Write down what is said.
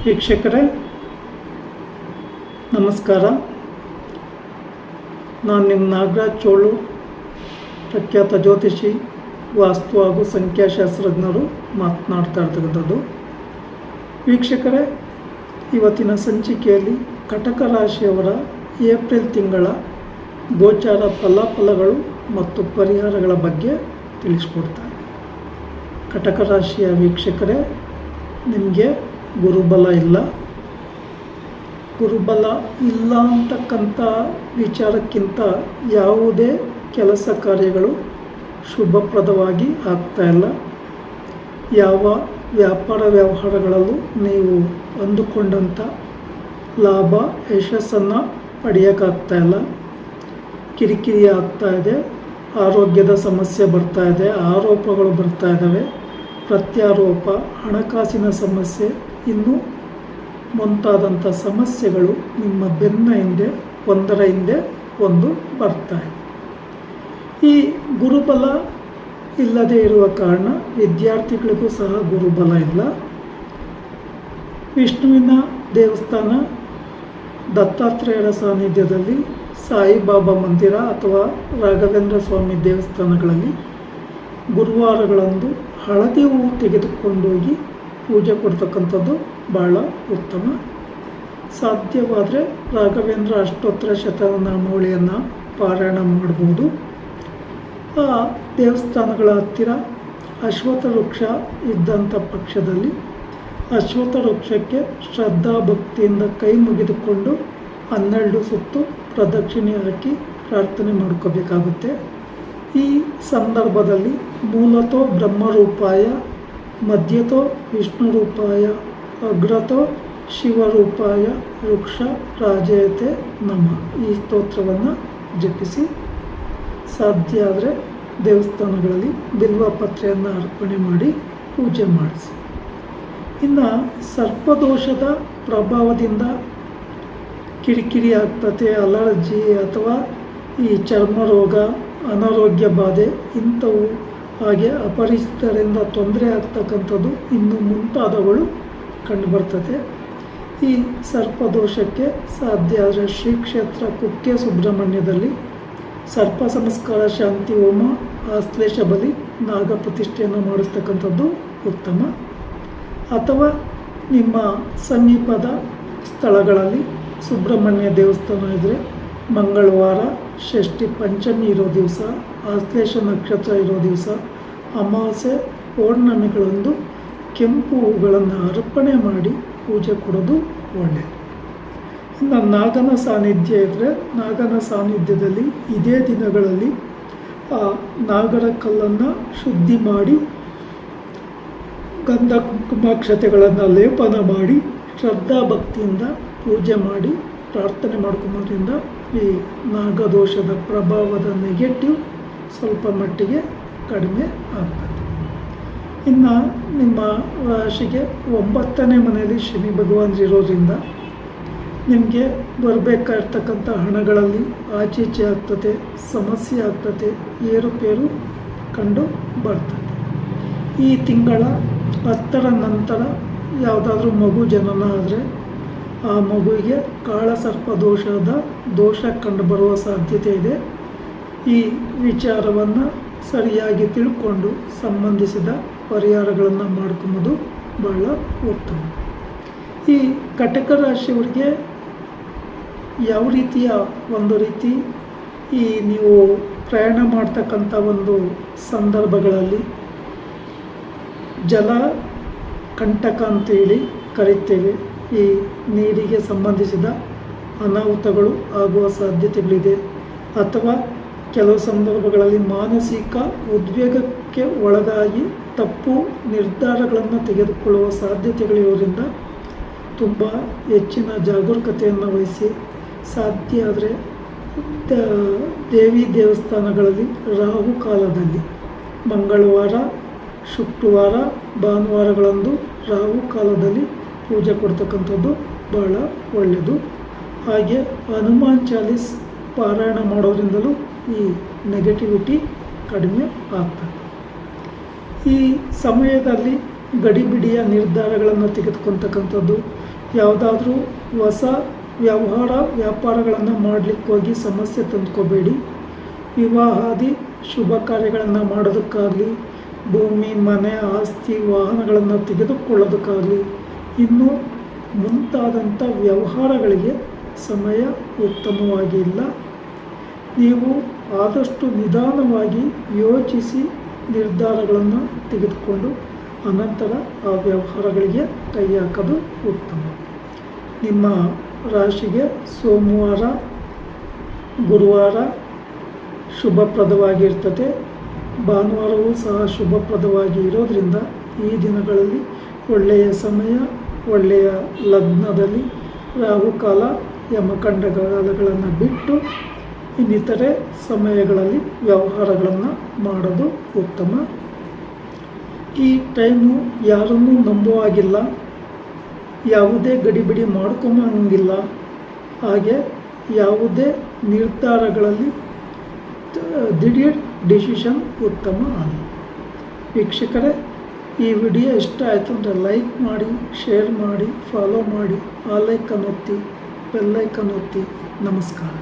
ವೀಕ್ಷಕರೇ ನಮಸ್ಕಾರ. ನಾನು ನಿಮ್ಮ ನಾಗರಾಜ್ ಚೋಳು, ಪ್ರಖ್ಯಾತ ಜ್ಯೋತಿಷಿ, ವಾಸ್ತು ಹಾಗೂ ಸಂಖ್ಯಾಶಾಸ್ತ್ರಜ್ಞರು ಮಾತನಾಡ್ತಾ ಇರ್ತಕ್ಕಂಥದ್ದು. ವೀಕ್ಷಕರೇ, ಇವತ್ತಿನ ಸಂಚಿಕೆಯಲ್ಲಿ ಕಟಕ ರಾಶಿಯವರ ಏಪ್ರಿಲ್ ತಿಂಗಳ ಗೋಚಾರ ಫಲಾಫಲಗಳು ಮತ್ತು ಪರಿಹಾರಗಳ ಬಗ್ಗೆ ತಿಳಿಸ್ಕೊಡ್ತಾರೆ. ಕಟಕ ರಾಶಿಯ ವೀಕ್ಷಕರೇ, ನಿಮಗೆ ಗುರುಬಲ ಇಲ್ಲ. ಗುರುಬಲ ಇಲ್ಲ ಅಂತಕ್ಕಂಥ ವಿಚಾರಕ್ಕಿಂತ ಯಾವುದೇ ಕೆಲಸ ಕಾರ್ಯಗಳು ಶುಭಪ್ರದವಾಗಿ ಆಗ್ತಾಯಿಲ್ಲ. ಯಾವ ವ್ಯಾಪಾರ ವ್ಯವಹಾರಗಳಲ್ಲೂ ನೀವು ಅಂದುಕೊಂಡಂಥ ಲಾಭ ಯಶಸ್ಸನ್ನು ಪಡೆಯೋಕ್ಕಾಗ್ತಾಯಿಲ್ಲ. ಕಿರಿಕಿರಿ ಆಗ್ತಾಯಿದೆ, ಆರೋಗ್ಯದ ಸಮಸ್ಯೆ ಬರ್ತಾಯಿದೆ, ಆರೋಪಗಳು ಬರ್ತಾ ಇದ್ದಾವೆ, ಪ್ರತ್ಯಾರೋಪ, ಹಣಕಾಸಿನ ಸಮಸ್ಯೆ, ಇನ್ನೂ ಮುಂತಾದಂಥ ಸಮಸ್ಯೆಗಳು ನಿಮ್ಮ ಬೆನ್ನ ಹಿಂದೆ ಒಂದರ ಹಿಂದೆ ಒಂದು ಬರ್ತಾಯಿದೆ. ಈ ಗುರುಬಲ ಇಲ್ಲದೆ ಇರುವ ಕಾರಣ ವಿದ್ಯಾರ್ಥಿಗಳಿಗೂ ಸಹ ಗುರುಬಲ ಇಲ್ಲ. ವಿಷ್ಣುವಿನ ದೇವಸ್ಥಾನ, ದತ್ತಾತ್ರೇಯರ ಸಾನ್ನಿಧ್ಯದಲ್ಲಿ, ಸಾಯಿಬಾಬಾ ಮಂದಿರ ಅಥವಾ ರಾಘವೇಂದ್ರ ಸ್ವಾಮಿ ದೇವಸ್ಥಾನಗಳಲ್ಲಿ ಗುರುವಾರಗಳಂದು ಹಳದಿ ಹೂವು ತೆಗೆದುಕೊಂಡೋಗಿ ಪೂಜೆ ಕೊಡ್ತಕ್ಕಂಥದ್ದು ಭಾಳ ಉತ್ತಮ. ಸಾಧ್ಯವಾದರೆ ರಾಘವೇಂದ್ರ ಅಷ್ಟೋತ್ತರ ಶತನಾಮಾವಳಿಯನ್ನು ಪಾರಾಯಣ ಮಾಡ್ಬೋದು. ಆ ದೇವಸ್ಥಾನಗಳ ಹತ್ತಿರ ಅಶ್ವತ್ಥ ವೃಕ್ಷ ಇದ್ದಂಥ ಪಕ್ಷದಲ್ಲಿ ಅಶ್ವತ್ಥ ವೃಕ್ಷಕ್ಕೆ ಶ್ರದ್ಧಾ ಭಕ್ತಿಯಿಂದ ಕೈ ಮುಗಿದುಕೊಂಡು 12 ಸುತ್ತು ಪ್ರದಕ್ಷಿಣೆ ಹಾಕಿ ಪ್ರಾರ್ಥನೆ ಮಾಡ್ಕೋಬೇಕಾಗುತ್ತೆ. ಈ ಸಂದರ್ಭದಲ್ಲಿ ಮೂಲತೋ ಬ್ರಹ್ಮರೂಪಾಯ, ಮಧ್ಯತೋ ವಿಷ್ಣು ರೂಪಾಯ, ಅಗ್ರತೋ ಶಿವರೂಪಾಯ ವೃಕ್ಷ ರಾಜಯತೆ ನಮಃ ಈ ಸ್ತೋತ್ರವನ್ನು ಜಪಿಸಿ, ಸಾಧ್ಯ ಆದರೆ ದೇವಸ್ಥಾನಗಳಲ್ಲಿ ಬಿಲ್ವಪತ್ರೆಯನ್ನು ಅರ್ಪಣೆ ಮಾಡಿ ಪೂಜೆ ಮಾಡಿಸಿ. ಇನ್ನು ಸರ್ಪದೋಷದ ಪ್ರಭಾವದಿಂದ ಕಿರಿಕಿರಿ ಆಗ್ತತೆ, ಅಲರ್ಜಿ ಅಥವಾ ಈ ಚರ್ಮ ರೋಗ, ಅನಾರೋಗ್ಯ ಬಾಧೆ ಇಂಥವು, ಹಾಗೆ ಅಪರಿಚಿತರಿಂದ ತೊಂದರೆ ಆಗ್ತಕ್ಕಂಥದ್ದು ಇನ್ನೂ ಮುಂತಾದವುಗಳು ಕಂಡುಬರ್ತದೆ. ಈ ಸರ್ಪದೋಷಕ್ಕೆ ಸಾಧ್ಯ ಆದರೆ ಶ್ರೀ ಕ್ಷೇತ್ರ ಕುಕ್ಕೆ ಸುಬ್ರಹ್ಮಣ್ಯದಲ್ಲಿ ಸರ್ಪ ಸಂಸ್ಕಾರ ಶಾಂತಿ ಹೋಮ, ಆಶ್ಲೇಷ ಬಲಿ, ನಾಗ ಪ್ರತಿಷ್ಠೆಯನ್ನು ಮಾಡಿಸ್ತಕ್ಕಂಥದ್ದು ಉತ್ತಮ. ಅಥವಾ ನಿಮ್ಮ ಸಮೀಪದ ಸ್ಥಳಗಳಲ್ಲಿ ಸುಬ್ರಹ್ಮಣ್ಯ ದೇವಸ್ಥಾನ ಇದ್ದರೆ ಮಂಗಳವಾರ, ಷಷ್ಠಿ ಪಂಚಮಿ ಇರೋ ದಿವಸ, ಆಶ್ಲೇಷ ನಕ್ಷತ್ರ ಇರೋ ದಿವಸ, ಅಮಾವಾಸ್ಯೆ, ಪೌರ್ಣಮಿಗಳಂದು ಕೆಂಪು ಹೂಗಳನ್ನು ಅರ್ಪಣೆ ಮಾಡಿ ಪೂಜೆ ಕೊಡೋದು ಒಳ್ಳೆಯದು. ಇನ್ನು ನಾಗನ ಸಾನ್ನಿಧ್ಯ ಇದ್ದರೆ ನಾಗನ ಸಾನ್ನಿಧ್ಯದಲ್ಲಿ ಇದೇ ದಿನಗಳಲ್ಲಿ ಆ ನಾಗರ ಕಲ್ಲನ್ನು ಶುದ್ಧಿ ಮಾಡಿ ಗಂಧ ಕುಂಕುಮಾಕ್ಷತೆಗಳನ್ನು ಲೇಪನ ಮಾಡಿ ಶ್ರದ್ಧಾ ಭಕ್ತಿಯಿಂದ ಪೂಜೆ ಮಾಡಿ ಪ್ರಾರ್ಥನೆ ಮಾಡ್ಕೊಂಬದ್ರಿಂದ ಈ ನಾಗದೋಷದ ಪ್ರಭಾವದ ನೆಗೆಟಿವ್ ಸ್ವಲ್ಪ ಮಟ್ಟಿಗೆ ಕಡಿಮೆ ಆಗ್ತದೆ. ಇನ್ನು ನಿಮ್ಮ ರಾಶಿಗೆ 9ನೇ ಮನೆಯಲ್ಲಿ ಶನಿ ಭಗವಾನ್ ಇರೋದ್ರಿಂದ ನಿಮಗೆ ಬರಬೇಕಾಗಿರ್ತಕ್ಕಂಥ ಹಣಗಳಲ್ಲಿ ಆಚೀಚೆ ಆಗ್ತದೆ, ಸಮಸ್ಯೆ ಆಗ್ತದೆ, ಏರುಪೇರು ಕಂಡು ಬರ್ತದೆ. ಈ ತಿಂಗಳ 10ರ ನಂತರ ಯಾವುದಾದ್ರೂ ಮಗು ಜನನ ಆದರೆ ಆ ಮಗುವಿಗೆ ಕಾಳಸರ್ಪ ದೋಷ ಕಂಡುಬರುವ ಸಾಧ್ಯತೆ ಇದೆ. ಈ ವಿಚಾರವನ್ನು ಸರಿಯಾಗಿ ತಿಳ್ಕೊಂಡು ಸಂಬಂಧಿಸಿದ ಪರಿಹಾರಗಳನ್ನು ಮಾಡ್ಕೊಂಬೋದು ಭಾಳ ಉತ್ತಮ. ಈ ಕಟಕ ರಾಶಿಯವರಿಗೆ ಯಾವ ರೀತಿಯ ಒಂದು ರೀತಿ ಈ ನೀವು ಪ್ರಯಾಣ ಮಾಡ್ತಕ್ಕಂಥ ಒಂದು ಸಂದರ್ಭಗಳಲ್ಲಿ ಜಲ ಕಂಟಕ ಅಂತೇಳಿ ಕರೀತೇವೆ. ಈ ನೀರಿಗೆ ಸಂಬಂಧಿಸಿದ ಅನಾಹುತಗಳು ಆಗುವ ಸಾಧ್ಯತೆಗಳಿದೆ. ಅಥವಾ ಕೆಲವು ಸಂದರ್ಭಗಳಲ್ಲಿ ಮಾನಸಿಕ ಉದ್ವೇಗಕ್ಕೆ ಒಳಗಾಗಿ ತಪ್ಪು ನಿರ್ಧಾರಗಳನ್ನು ತೆಗೆದುಕೊಳ್ಳುವ ಸಾಧ್ಯತೆಗಳಿರೋದ್ರಿಂದ ತುಂಬ ಹೆಚ್ಚಿನ ಜಾಗರೂಕತೆಯನ್ನು ವಹಿಸಿ, ಸಾಧ್ಯ ಆದರೆ ದೇವಿ ದೇವಸ್ಥಾನಗಳಲ್ಲಿ ರಾಹುಕಾಲದಲ್ಲಿ ಮಂಗಳವಾರ, ಶುಕ್ರವಾರ, ಭಾನುವಾರಗಳಂದು ರಾಹುಕಾಲದಲ್ಲಿ ಪೂಜೆ ಕೊಡ್ತಕ್ಕಂಥದ್ದು ಭಾಳ ಒಳ್ಳೆಯದು. ಹಾಗೆ ಹನುಮಾನ್ ಚಾಲೀಸ್ ಪಾರಾಯಣ ಮಾಡೋದ್ರಿಂದಲೂ ಈ ನೆಗೆಟಿವಿಟಿ ಕಡಿಮೆ ಆಗ್ತದೆ. ಈ ಸಮಯದಲ್ಲಿ ಗಡಿಬಿಡಿಯ ನಿರ್ಧಾರಗಳನ್ನು ತೆಗೆದುಕೊಳ್ತಕ್ಕಂಥದ್ದು, ಯಾವುದಾದ್ರೂ ಹೊಸ ವ್ಯಾಪಾರಗಳನ್ನು ಮಾಡಲಿಕ್ಕೆ ಹೋಗಿ ಸಮಸ್ಯೆ ತಂದ್ಕೋಬೇಡಿ. ವಿವಾಹಾದಿ ಶುಭ ಕಾರ್ಯಗಳನ್ನು ಮಾಡೋದಕ್ಕಾಗಲಿ, ಭೂಮಿ, ಮನೆ, ಆಸ್ತಿ, ವಾಹನಗಳನ್ನು ತೆಗೆದುಕೊಳ್ಳೋದಕ್ಕಾಗಲಿ, ಇನ್ನೂ ಮುಂತಾದಂಥ ವ್ಯವಹಾರಗಳಿಗೆ ಸಮಯ ಉತ್ತಮವಾಗಿ ಇಲ್ಲ. ನೀವು ಆದಷ್ಟು ನಿಧಾನವಾಗಿ ಯೋಚಿಸಿ ನಿರ್ಧಾರಗಳನ್ನು ತೆಗೆದುಕೊಂಡು ಅನಂತರ ಆ ವ್ಯವಹಾರಗಳಿಗೆ ಕೈ ಹಾಕೋದು ಉತ್ತಮ. ನಿಮ್ಮ ರಾಶಿಗೆ ಸೋಮವಾರ, ಗುರುವಾರ ಶುಭಪ್ರದವಾಗಿರ್ತದೆ. ಭಾನುವಾರವೂ ಸಹ ಶುಭಪ್ರದವಾಗಿ ಇರೋದರಿಂದ ಈ ದಿನಗಳಲ್ಲಿ ಒಳ್ಳೆಯ ಸಮಯ, ಒಳ್ಳೆಯ ಲಗ್ನದಲ್ಲಿ ರಾಹುಕಾಲ, ಯಮಕಂಡಕಾಲಗಳನ್ನು ಬಿಟ್ಟು ಇನ್ನಿತರೆ ಸಮಯಗಳಲ್ಲಿ ವ್ಯವಹಾರಗಳನ್ನು ಮಾಡೋದು ಉತ್ತಮ. ಈ ಟೈಮು ಯಾರನ್ನೂ ನಂಬುವ ಹಾಗಿಲ್ಲ, ಯಾವುದೇ ಗಡಿಬಿಡಿ ಮಾಡ್ಕೊಂಬಂಗಿಲ್ಲ. ಹಾಗೆ ಯಾವುದೇ ನಿರ್ಧಾರಗಳಲ್ಲಿ ದಿಢೀರ್ ಡಿಸಿಷನ್ ಉತ್ತಮ ಅಲ್ಲ. ವೀಕ್ಷಕರೇ, ಈ ವಿಡಿಯೋ ಇಷ್ಟ ಆಯಿತು ಅಂದರೆ ಲೈಕ್ ಮಾಡಿ, ಶೇರ್ ಮಾಡಿ, ಫಾಲೋ ಮಾಡಿ, ಆ ಲೈಕನ್ನು ಒತ್ತಿ, ಬೆಲ್ಲೈಕನ್ ಒತ್ತಿ. ನಮಸ್ಕಾರ.